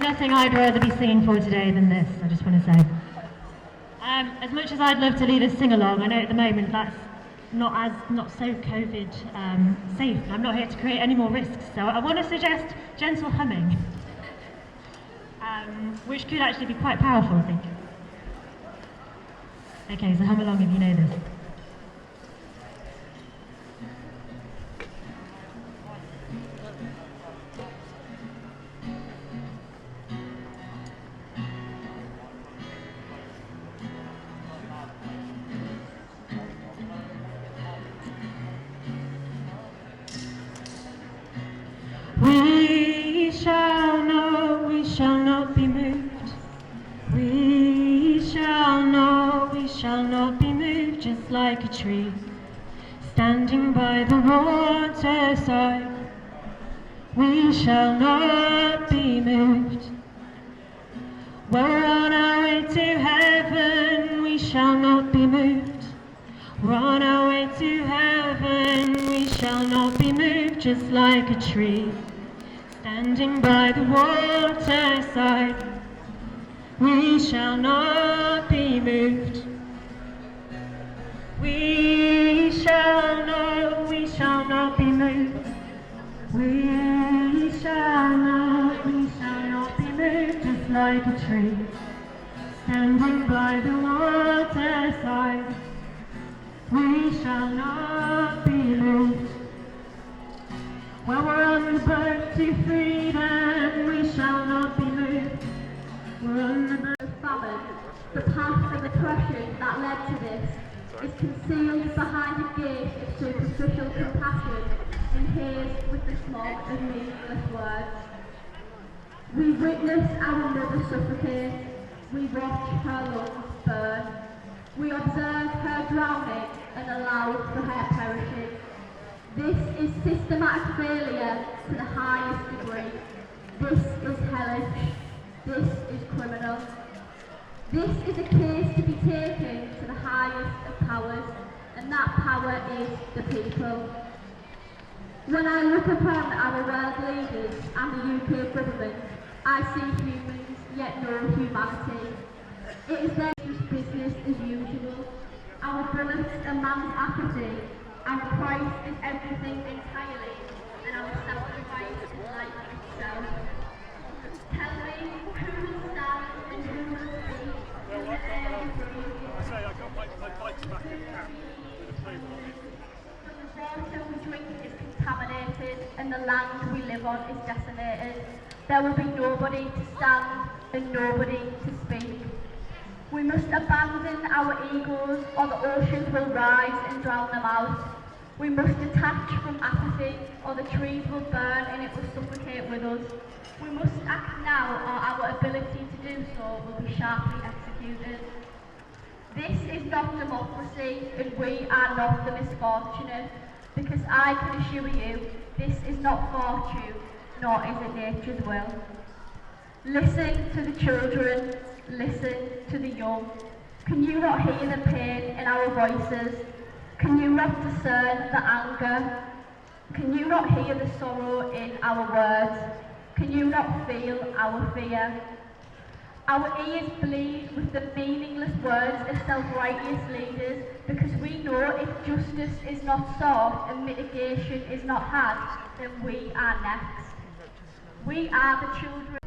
Nothing I'd rather be singing for today than this, I just want to say. As much as I'd love to lead a sing-along, I know at the moment that's not so COVID safe. I'm not here to create any more risks, so I want to suggest gentle humming, which could actually be quite powerful, I think. Okay, so hum along if you know this. We shall not be moved. We shall not be moved, just like a tree standing by the waterside. We shall not be moved. We're on our way to heaven. We shall not be moved. We're on our way to heaven. We shall not be moved, just like a tree standing by the waterside. We shall not be moved. We shall not be moved. We shall not be moved, just like a tree standing by the waterside. We shall not be moved. Well, we're on the boat to freedom, we shall not be moved. We're on the boat of famine. The path of oppression that led to this is concealed behind a gate of superficial compassion and hazed with the smoke of meaningless words. We witness our mother suffocate. We watch her lungs burn. We observe her drowning and allow for her perishing. This is systematic failure to the highest degree. This is hellish. This is criminal. This is a case to be taken to the highest of powers, and that power is the people. When I look upon our world leaders and the UK government, I see humans, yet no humanity. It is their business as usual. Our bullets are man's apathy. Our price is everything entirely, and our sacrifice is life itself. Tell me who will stand and who will speak in the air we breathe. I say I got my bike's back in camp with a table on it. The water we drink is contaminated, and the land we live on is decimated. There will be nobody to stand and nobody to speak. We must abandon our egos, or the oceans will rise and drown them out. We must detach from apathy, or the trees will burn and it will suffocate with us. We must act now, or our ability to do so will be sharply executed. This is not democracy, and we are not the misfortunate, because I can assure you, this is not fortune, nor is it nature's will. Listen to the children, listen to the young. Can you not hear the pain in our voices? Can you not discern the anger? Can you not hear the sorrow in our words? Can you not feel our fear? Our ears bleed with the meaningless words of self-righteous leaders, because we know if justice is not sought and mitigation is not had, then we are next. We are the children.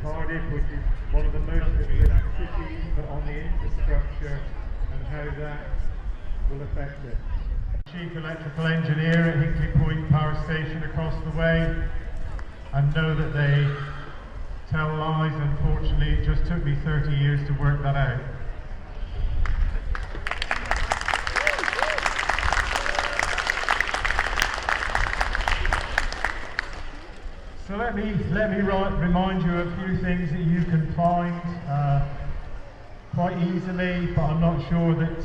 Cardiff, which is one of the most developed cities, but on the infrastructure and how that will affect it. Chief Electrical Engineer at Hinkley Point Power Station across the way, and know that they tell lies. Unfortunately, it just took me 30 years to work that out. So let me remind you of a few things that you can find quite easily, but I'm not sure that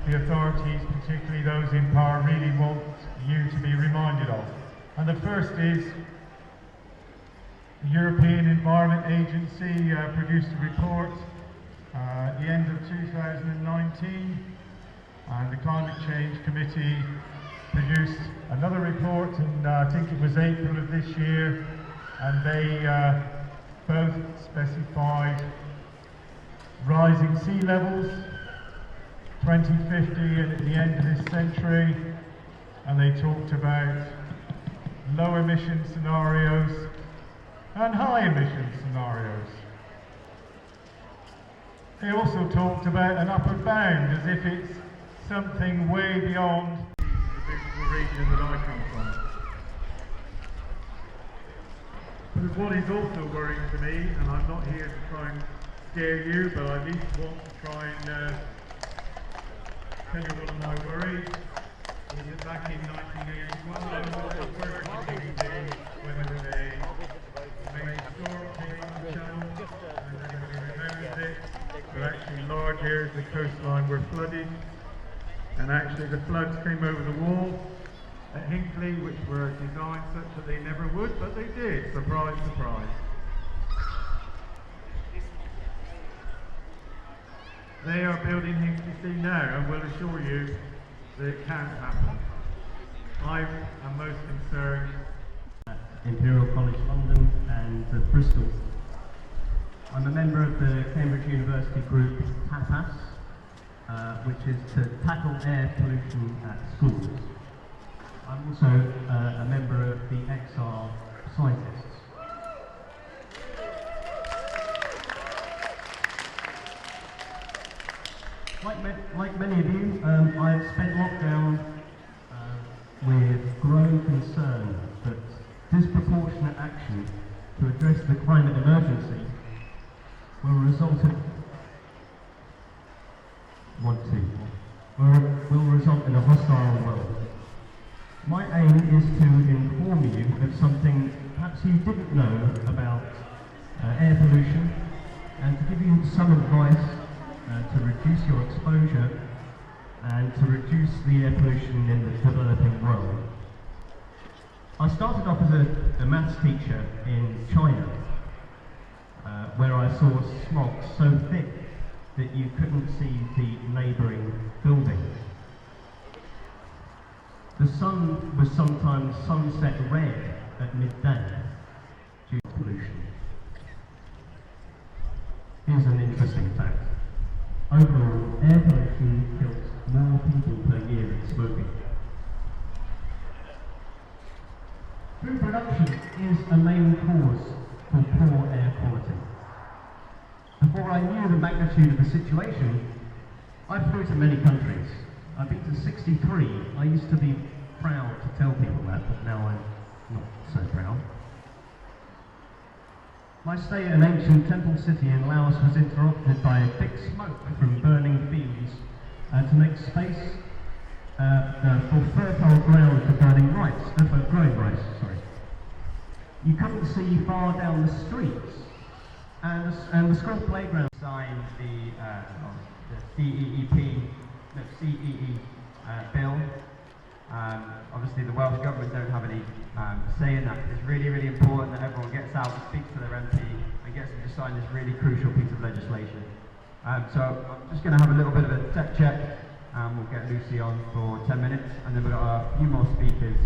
the authorities, particularly those in power, really want you to be reminded of. And the first is the European Environment Agency produced a report at the end of 2019, and the Climate Change Committee produced another report in, I think it was April of this year, and they both specified rising sea levels, 2050 and at the end of this century, and they talked about low emission scenarios and high emission scenarios. They also talked about an upper bound as if it's something way beyond the beautiful region that I come from. But what is also worrying to me, and I'm not here to try and scare you, but I at least want to try and tell you one of my worries, is that back in 1981, there was a word when a major storm came on the channel, and everybody remembers it, but actually large areas of the coastline were flooded, and actually the floods came over the wall at Hinckley, which were designed such that they never would, but they did. Surprise, surprise. They are building Hinckley C now, and will assure you that it can happen. I am most concerned at Imperial College London and Bristol. I'm a member of the Cambridge University group TAPAS, which is to tackle air pollution at schools. I'm also a member of the XR scientists. Like many of you, I've spent lockdown with growing concern that disproportionate action to address the climate emergency will result in a hostile world. My aim is to inform you of something perhaps you didn't know about air pollution, and to give you some advice to reduce your exposure and to reduce the air pollution in the developing world. I started off as a maths teacher in China, where I saw smog so thick that you couldn't see the neighbouring buildings. The sun was sometimes sunset red at midday due to pollution. Here's an interesting fact. Overall, air pollution kills more people per year than smoking. Food production is a main cause for poor air quality. Before I knew the magnitude of the situation, I flew to many countries. I've been to 63. I used to be proud to tell people that, but now I'm not so proud. My stay at an ancient temple city in Laos was interrupted by a thick smoke from burning fields to make space for fertile ground for growing rice. You couldn't see far down the streets, and the school playground signed the CEE bill. Obviously the Welsh government don't have any say in that. It's really, really important that everyone gets out and speaks to their MP and gets them to sign this really crucial piece of legislation. So I'm just going to have a little bit of a tech check, and we'll get Lucy on for 10 minutes, and then we've got a few more speakers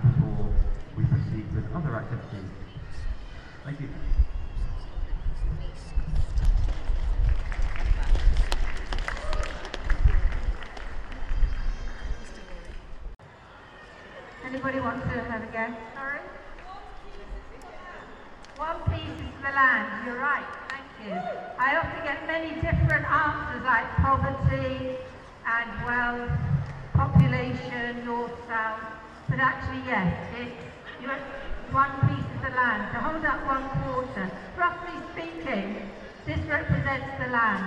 before we proceed with other activities. Thank you. Anybody want to have a go? Sorry? One piece is the land, you're right, thank you. I often get many different answers like poverty and wealth, population, north, south, but actually yes, it's one piece of the land. So hold up 1/4. Roughly speaking, this represents the land.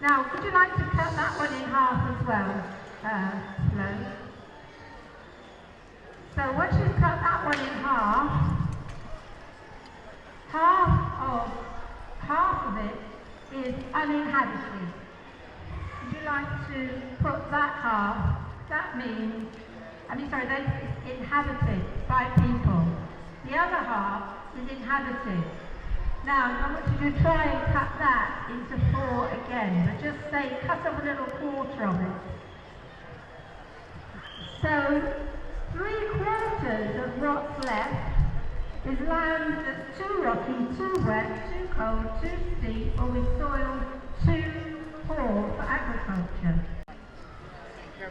Now, would you like to cut that one in half as well, Flo? So once you've cut that one in half of it is uninhabited. Would you like to put that half? That means, that is inhabited by people. The other half is inhabited. Now, I want you to try and cut that into 4 again, but just say cut off a little quarter of it. So 3/4 of what's left is land that's too rocky, too wet, too cold, too steep, or with soil too poor for agriculture.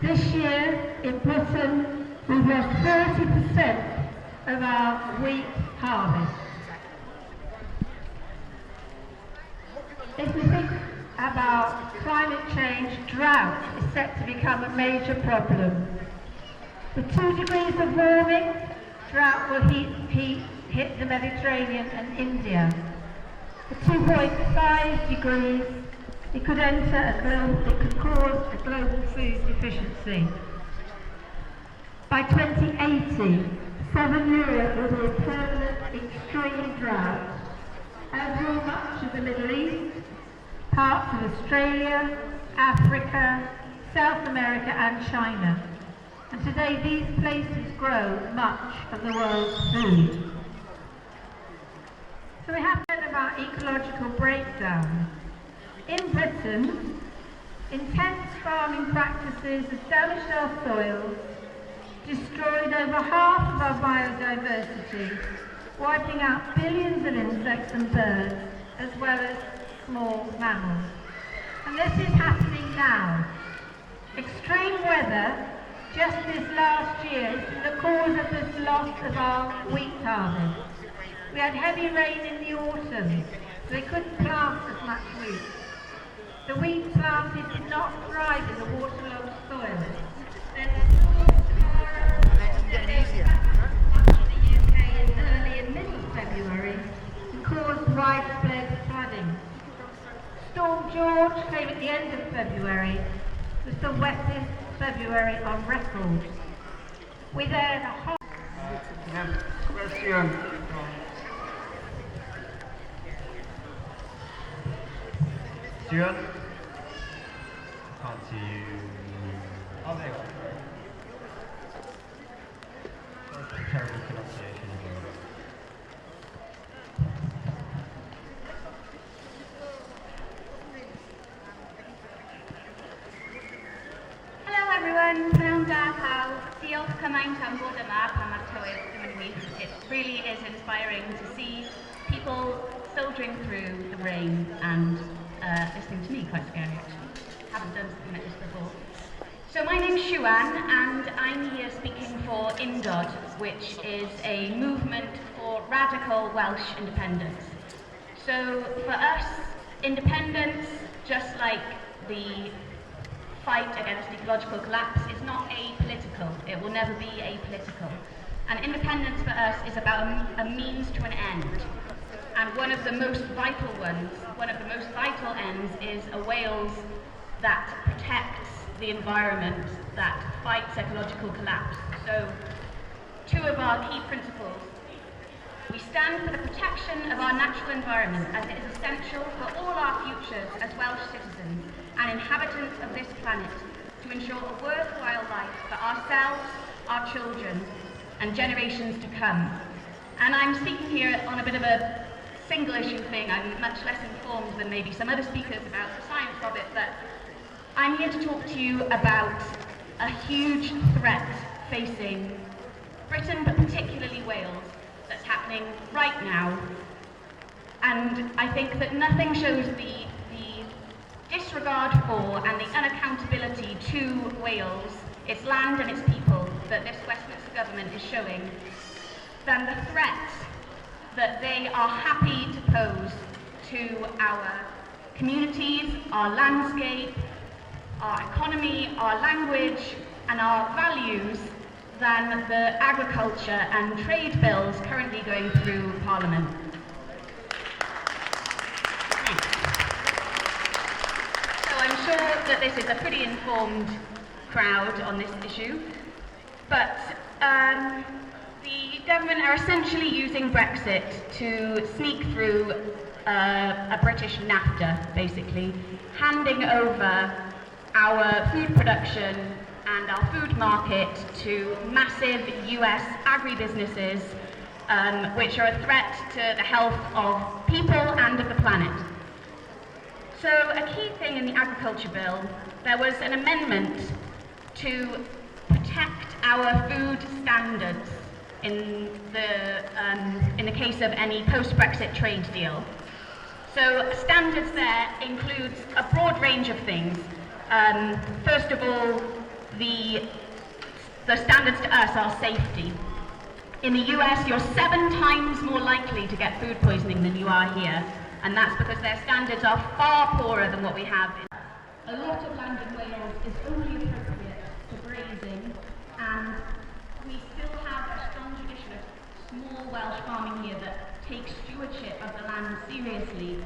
This year in Britain, we've lost 30% of our wheat harvest. If we think about climate change, drought is set to become a major problem. With 2 degrees of warming, drought will hit the Mediterranean and India. At 2.5 degrees, it could cause a global food deficiency. By 2080, Southern Europe will be a permanent extreme drought, as will much of the Middle East, parts of Australia, Africa, South America and China. And today these places grow much of the world's food. So we have heard about ecological breakdown. In Britain, intense farming practices have damaged our soils, destroyed over half of our biodiversity, wiping out billions of insects and birds, as well as small mammals. And this is happening now. Extreme weather just this last year has been the cause of this loss of our wheat harvest. We had heavy rain in the autumn, so they couldn't plant as much wheat. The wheat planted did not thrive in the waterlogged soil. In early and middle February and caused widespread flooding. Storm George came at the end of February. It was the wettest February on record. We then Question. Stuart? Can't see you. Oh, there you go. Terrible pronunciation. Hello everyone, pnawn da pawb. Diolch cymaint am fod yma pan mae'r tywydd ddim yn wych. It really is inspiring to see people soldiering through the rain and listening to me, quite scary actually. Haven't done something like this before. So my name's Shuan and I'm here speaking for Indod, which is a movement for radical Welsh independence. So for us, independence, just like the fight against ecological collapse, is not apolitical. It will never be apolitical. And independence for us is about a means to an end. And one of the most vital ends is a Wales that protects the environment, that fights ecological collapse. So, 2 of our key principles. We stand for the protection of our natural environment as it is essential for all our futures as Welsh citizens and inhabitants of this planet to ensure a worthwhile life for ourselves, our children, and generations to come. And I'm speaking here on a bit of a single issue thing. I'm much less informed than maybe some other speakers about the science of it, but I'm here to talk to you about a huge threat facing Britain, but particularly Wales, that's happening right now. And I think that nothing shows the disregard for and the unaccountability to Wales, its land and its people, that this Westminster government is showing, than the threat that they are happy to pose to our communities, our landscape, our economy, our language, and our values than the agriculture and trade bills currently going through Parliament. So I'm sure that this is a pretty informed crowd on this issue, but the government are essentially using Brexit to sneak through a British NAFTA, basically, handing over our food production and our food market to massive US agribusinesses, which are a threat to the health of people and of the planet. So a key thing in the agriculture bill, there was an amendment to protect our food standards in the case of any post-Brexit trade deal. So standards there includes a broad range of things. First of all, the standards to us are safety. In the US, you're 7 times more likely to get food poisoning than you are here, and that's because their standards are far poorer than what we have. A lot of land in Wales is only appropriate for grazing, and we still have a strong tradition of small Welsh farming here that takes stewardship of the land seriously,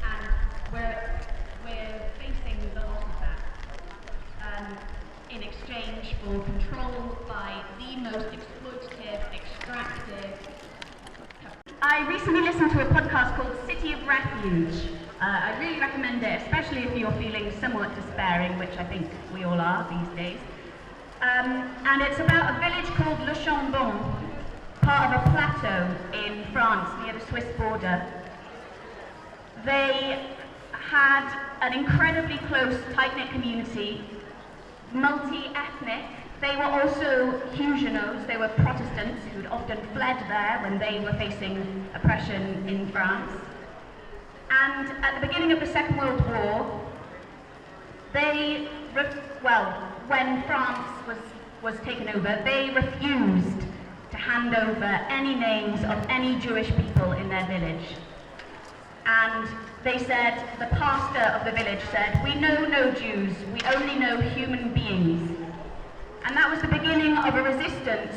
and we're facing the loss of that in exchange for control by the most exploitative, extractive. I recently listened to a podcast called City of Refuge. I really recommend it, especially if you're feeling somewhat despairing, which I think we all are these days. And it's about a village called Le Chambon, part of a plateau in France near the Swiss border. They had an incredibly close, tight-knit community, multi-ethnic. They were also Huguenots, they were Protestants who'd often fled there when they were facing oppression in France. And at the beginning of the Second World War, when France was taken over, they refused to hand over any names of any Jewish people in their village. And they said, the pastor of the village said, "We know no Jews, we only know human beings." And that was the beginning of a resistance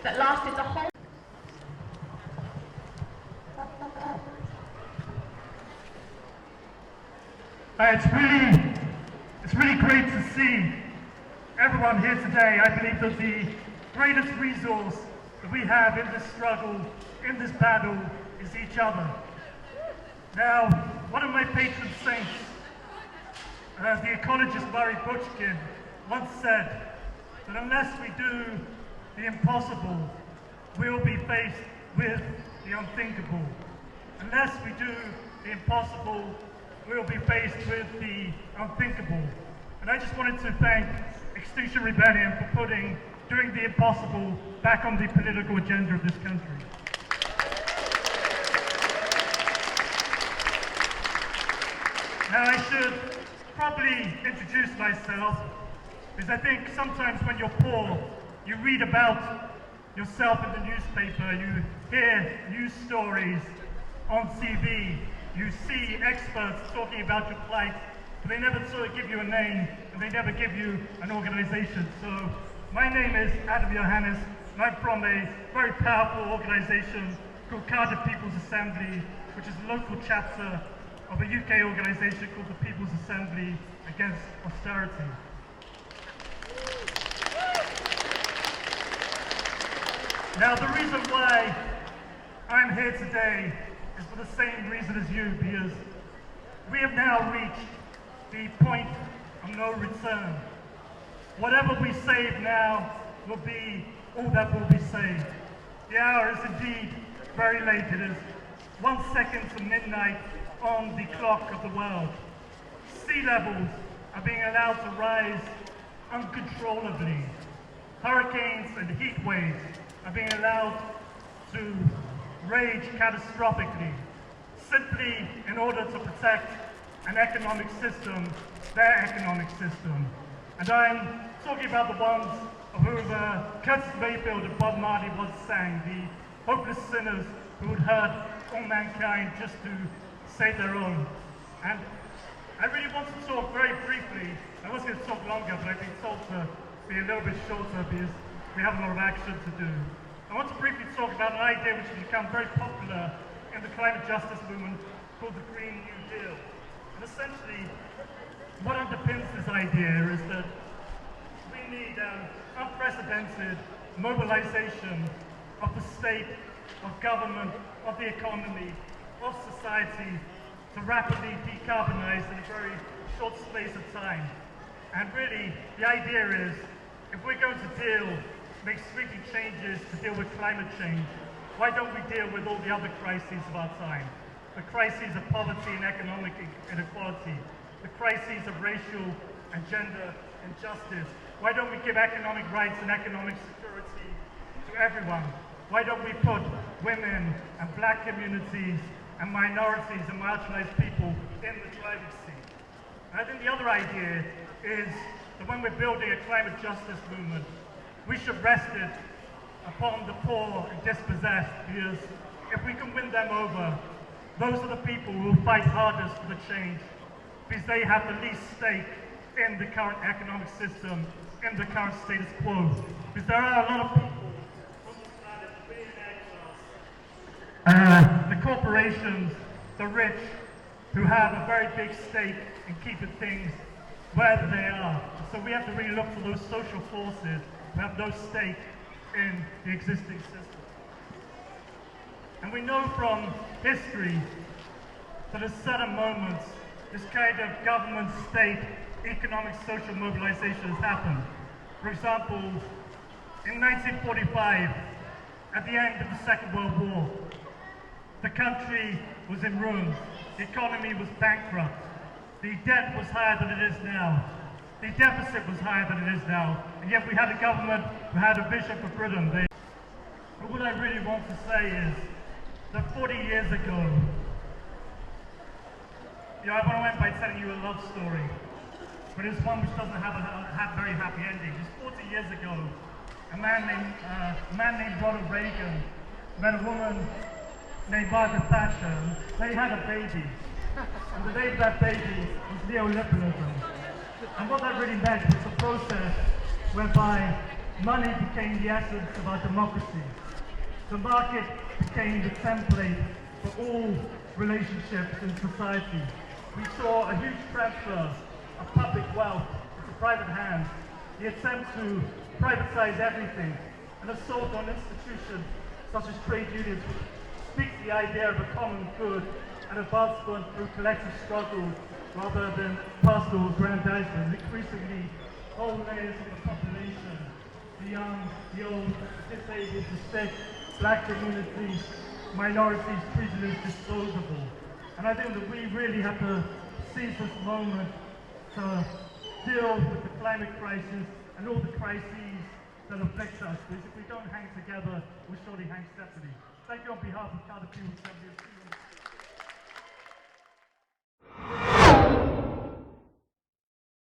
that lasted the whole... It's really great to see everyone here today. I believe that the greatest resource that we have in this struggle, in this battle, is each other. Now, one of my patron saints, the ecologist Murray Butchkin, once said that unless we do the impossible, we'll be faced with the unthinkable. Unless we do the impossible, we'll be faced with the unthinkable. And I just wanted to thank Extinction Rebellion for doing the impossible back on the political agenda of this country. Now I should probably introduce myself, because I think sometimes when you're poor, you read about yourself in the newspaper, you hear news stories on TV, you see experts talking about your plight, but they never sort of give you a name, and they never give you an organization. So my name is Adam Johannes, and I'm from a very powerful organization called Cardiff People's Assembly, which is a local chapter of a UK organisation called the People's Assembly Against Austerity. Now, the reason why I'm here today is for the same reason as you, because we have now reached the point of no return. Whatever we save now will be all that will be saved. The hour is indeed very late. It is 1 second to midnight on the clock of the world. Sea levels are being allowed to rise uncontrollably. Hurricanes and heat waves are being allowed to rage catastrophically, simply in order to protect an economic system, their economic system. And I'm talking about the ones of whom Curtis Mayfield and Bob Marley once sang, the hopeless sinners who would hurt all mankind just to save their own. And I really want to talk very briefly. I was going to talk longer, but I've been told to be a little bit shorter because we have a lot of action to do. I want to briefly talk about an idea which has become very popular in the climate justice movement called the Green New Deal. And essentially, what underpins this idea is that we need an unprecedented mobilization of the state, of government, of the economy, of society to rapidly decarbonize in a very short space of time. And really, the idea is, if we're going to make sweeping changes to deal with climate change, why don't we deal with all the other crises of our time? The crises of poverty and economic inequality, the crises of racial and gender injustice. Why don't we give economic rights and economic security to everyone? why don't we put women and black communities and minorities and marginalized people in the driving seat? And I think the other idea is that when we're building a climate justice movement, we should rest it upon the poor and dispossessed, because if we can win them over, those are the people who will fight hardest for the change, because they have the least stake in the current economic system, in the current status quo. Because there are a lot of people on this planet, the billionaire class, the corporations, the rich, who have a very big stake in keeping things where they are. So we have to really look for those social forces who have no stake in the existing system. And we know from history that at certain moments, this kind of government, state, economic, social mobilization has happened. For example, in 1945, at the end of the Second World War, the country was in ruins. The economy was bankrupt. The debt was higher than it is now. The deficit was higher than it is now. And yet we had a government who had a vision for Britain. But what I really want to say is that 40 years ago, I want to end by telling you a love story, but it's one which doesn't have a very happy ending. Just 40 years ago, a man named Ronald Reagan met a woman named Margaret Thatcher. They had a baby, and the name of that baby was neoliberalism. And what that really meant was a process whereby money became the essence of our democracy. The market became the template for all relationships in society. We saw a huge transfer of public wealth into private hands, the attempt to privatize everything, and assault on institutions such as trade unions, which speaks the idea of a common good and advancement through collective struggle rather than personal aggrandizement. Increasingly, whole layers of the population, the young, the old, the disabled, the sick, black communities, minorities treated as disposable. And I think that we really have to seize this moment to deal with the climate crisis and all the crises that afflict us. Because if we don't hang together, we'll surely hang separately. Thank you on behalf of Cardiff People.